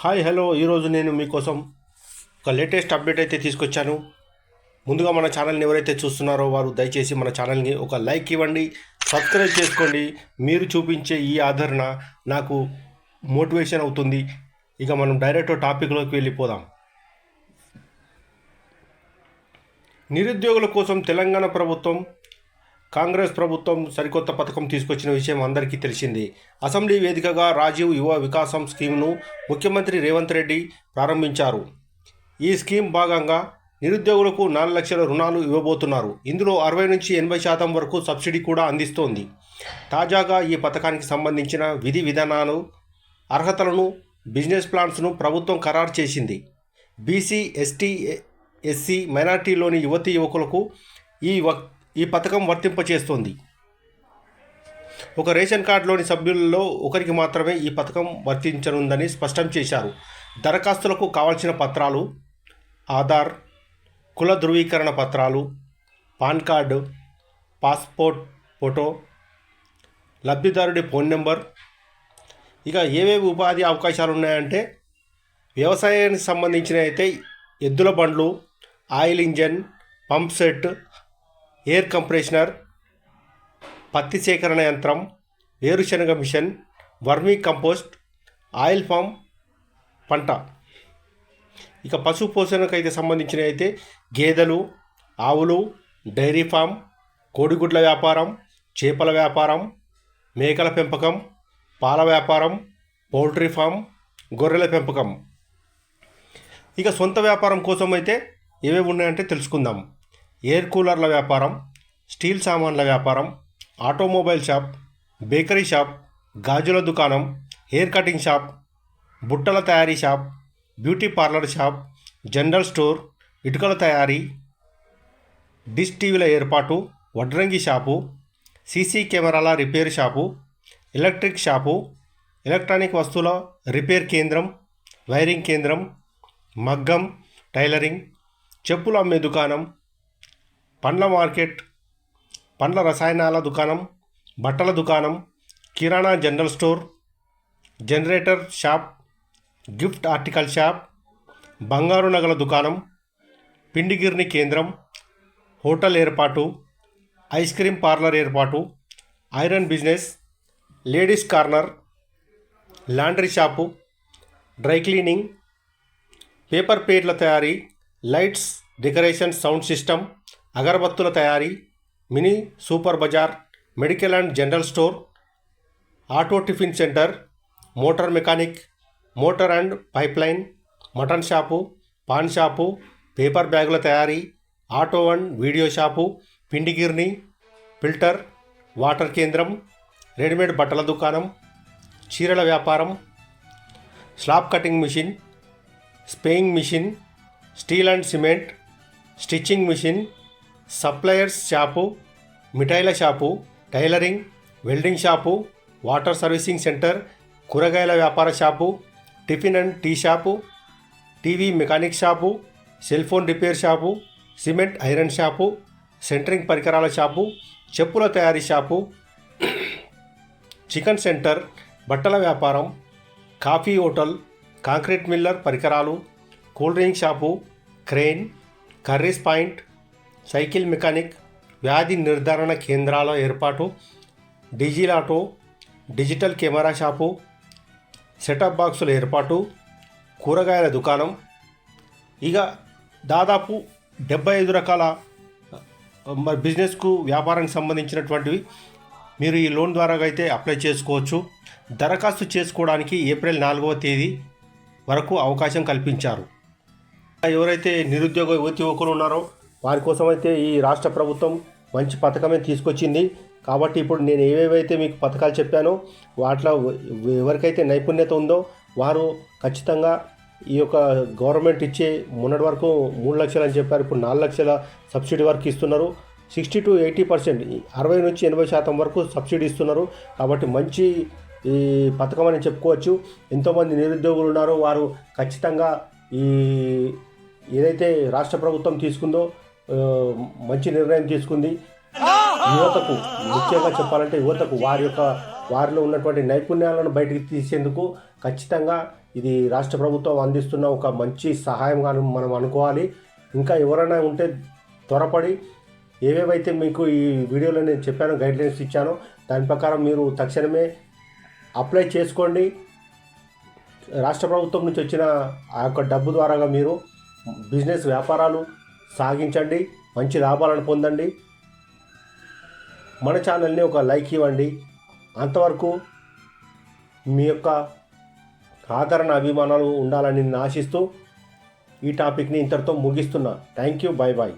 Hi hello ఈరోజు నేను మీకోసం ఒక లేటెస్ట్ అప్డేట్ అయితే తీసుకొచ్చాను. ముందుగా మన ఛానల్ని ఎవరైతే చూస్తున్నారో వారు దయచేసి మన ఛానల్ని ఒక లైక్ ఇవ్వండి, సబ్స్క్రైబ్ చేసుకోండి. మీరు చూపించే ఈ ఆదరణ నాకు మోటివేషన్ అవుతుంది. ఇక మనం డైరెక్ట్ టాపిక్లోకి వెళ్ళిపోదాం. నిరుద్యోగుల కోసం తెలంగాణ ప్రభుత్వం, కాంగ్రెస్ ప్రభుత్వం సరికొత్త పథకం తీసుకొచ్చిన విషయం అందరికీ తెలిసిందే. అసెంబ్లీ వేదికగా రాజీవ్ యువ వికాసం స్కీమ్ను ముఖ్యమంత్రి రేవంత్ రెడ్డి ప్రారంభించారు. ఈ స్కీమ్ భాగంగా నిరుద్యోగులకు 4 లక్షల రుణాలు ఇవ్వబోతున్నారు. ఇందులో 60 నుంచి 80% వరకు సబ్సిడీ కూడా అందిస్తోంది. తాజాగా ఈ పథకానికి సంబంధించిన విధి విధానాలు, అర్హతలను, బిజినెస్ ప్లాన్స్ను ప్రభుత్వం ఖరారు చేసింది. బీసీ, ఎస్టీ, ఎస్సీ, మైనార్టీలోని యువతీ యువకులకు ఈ పథకం వర్తింపచేస్తోంది. ఒక రేషన్ కార్డులోని సభ్యులలో ఒకరికి మాత్రమే ఈ పథకం వర్తించనుందని స్పష్టం చేశారు. దరఖాస్తులకు కావాల్సిన పత్రాలు: ఆధార్, కుల ధృవీకరణ పత్రాలు, పాన్ కార్డు, పాస్పోర్ట్ ఫోటో, లబ్ధిదారుడి ఫోన్ నెంబర్. ఇక ఏవేవి ఉపాధి అవకాశాలు ఉన్నాయంటే, వ్యవసాయానికి సంబంధించిన అయితే ఎద్దుల బండ్లు, oil engine, pump set, air compressor, పత్తి సేకరణ యంత్రం, వేరుశనగ machine, vermicompost, oil palm పంట. ఇక పశు పోషణకు అయితే సంబంధించిన అయితే గేదెలు, ఆవులు, డైరీ ఫామ్, కోడిగుడ్ల వ్యాపారం, చేపల వ్యాపారం, మేకల పెంపకం, పాల వ్యాపారం, పౌల్ట్రీ ఫామ్, గొర్రెల పెంపకం. ఇక సొంత వ్యాపారం కోసం అయితే ఏవేవి ఉన్నాయంటే తెలుసుకుందాం. ఎయిర్ కూలర్ల వ్యాపారం, స్టీల్ సామాన్ల వ్యాపారం, ఆటోమొబైల్ షాప్, బేకరీ షాప్, గాజుల దుకాణం, హెయిర్ కటింగ్ షాప్, బుట్టల తయారీ shop, beauty parlour shop, general store, ఇటుకల తయారీ, డిష్ టీవీల ఏర్పాటు, వడ్రంగి షాపు, సీసీ కెమెరాల repair shop, electric shop, electronic వస్తువుల రిపేర్ కేంద్రం, వైరింగ్ కేంద్రం, మగ్గం, టైలరింగ్, చెప్పులు అమ్మే దుకాణం, పండ్ల మార్కెట్, పండ్ల రసాయనాల దుకాణం, బట్టల దుకాణం, కిరాణా general store, generator shop, gift article shop, బంగారు నగల దుకాణం, పిండి గిర్ని కేంద్రం, హోటల్ ఏర్పాటు, ఐస్ క్రీమ్ పార్లర్ ఏర్పాటు, iron business, ladies corner, laundry shop, dry cleaning, paper ప్లేట్ల తయారీ, లైట్స్, డెకరేషన్, సౌండ్ సిస్టమ్, అగరబత్తుల తయారీ, మినీ సూపర్ బజార్, medical and general store, auto tiffin centre, motor mechanic, motor and pipeline, mutton shop, paan shop, paper బ్యాగుల తయారీ, auto and video shop, పిండి గిర్ని, filter water కేంద్రం, రెడీమేడ్ బట్టల దుకాణం, చీరల వ్యాపారం, slab cutting machine, spraying machine, steel and cement, stitching machine, suppliers shop, మిఠాయిల shop, tailoring, welding shop, water servicing centre, కూరగాయల వ్యాపార shop, tiffin and tea shop, TV mechanic shop, cell phone repair shop, cement iron shop, centring పరికరాల shop, చెప్పుల తయారీ shop, chicken centre, బట్టల వ్యాపారం, coffee hotel, concrete mixer పరికరాలు, cool drink shop, crane, curries point, cycle mechanic, వ్యాధి నిర్ధారణ కేంద్రాల ఏర్పాటు, డిజిలాటో, డిజిటల్ కెమెరా షాపు, సెటప్ బాక్సుల ఏర్పాటు, కూరగాయల దుకాణం. ఇక దాదాపు 75 రకాల బిజినెస్కు, వ్యాపారానికి సంబంధించినటువంటివి మీరు ఈ లోన్ ద్వారా అయితే అప్లై చేసుకోవచ్చు. దరఖాస్తు చేసుకోవడానికి ఏప్రిల్ 4వ తేదీ వరకు అవకాశం కల్పించారు. ఎవరైతే నిరుద్యోగ యువకులు ఉన్నారో వారి కోసం అయితే ఈ రాష్ట్ర ప్రభుత్వం మంచి పథకమే తీసుకొచ్చింది. కాబట్టి ఇప్పుడు నేను ఏవేవైతే మీకు పథకాలు చెప్పానో వాటిలో ఎవరికైతే నైపుణ్యత ఉందో వారు ఖచ్చితంగా ఈ యొక్క గవర్నమెంట్ ఇచ్చే మొన్నటి వరకు 3 లక్షలు అని చెప్పారు, ఇప్పుడు 4 లక్షల సబ్సిడీ వరకు ఇస్తున్నారు. 60 to 80%, 60 నుంచి 80% వరకు సబ్సిడీ ఇస్తున్నారు. కాబట్టి మంచి ఈ పథకం అని చెప్పుకోవచ్చు. ఎంతోమంది నిరుద్యోగులు ఉన్నారో వారు ఖచ్చితంగా ఈ ఏదైతే రాష్ట్ర ప్రభుత్వం తీసుకుందో మంచి నిర్ణయం తీసుకుంది. యువతకు ముఖ్యంగా చెప్పాలంటే యువతకు వారిలో ఉన్నటువంటి నైపుణ్యాలను బయటికి తీసేందుకు ఖచ్చితంగా ఇది రాష్ట్ర ప్రభుత్వం అందిస్తున్న ఒక మంచి సహాయంగా మనం అనుకోవాలి. ఇంకా ఎవరైనా ఉంటే త్వరపడి ఏవేవైతే మీకు ఈ వీడియోలో నేను చెప్పానో, గైడ్లైన్స్ ఇచ్చానో, దాని ప్రకారం మీరు తక్షణమే అప్లై చేసుకోండి. రాష్ట్ర ప్రభుత్వం నుంచి వచ్చిన ఆ యొక్క డబ్బు ద్వారాగా మీరు బిజినెస్ వ్యాపారాలు సాగించండి, మంచి లాభాలను పొందండి. మన ఛానల్ని ఒక లైక్ ఇవ్వండి. అంతవరకు మీ యొక్క ఆదరణ, అభిమానాలు ఉండాలని నేను ఆశిస్తూ ఈ టాపిక్ని ఇంతటితో ముగిస్తున్నా. Thank you. Bye bye.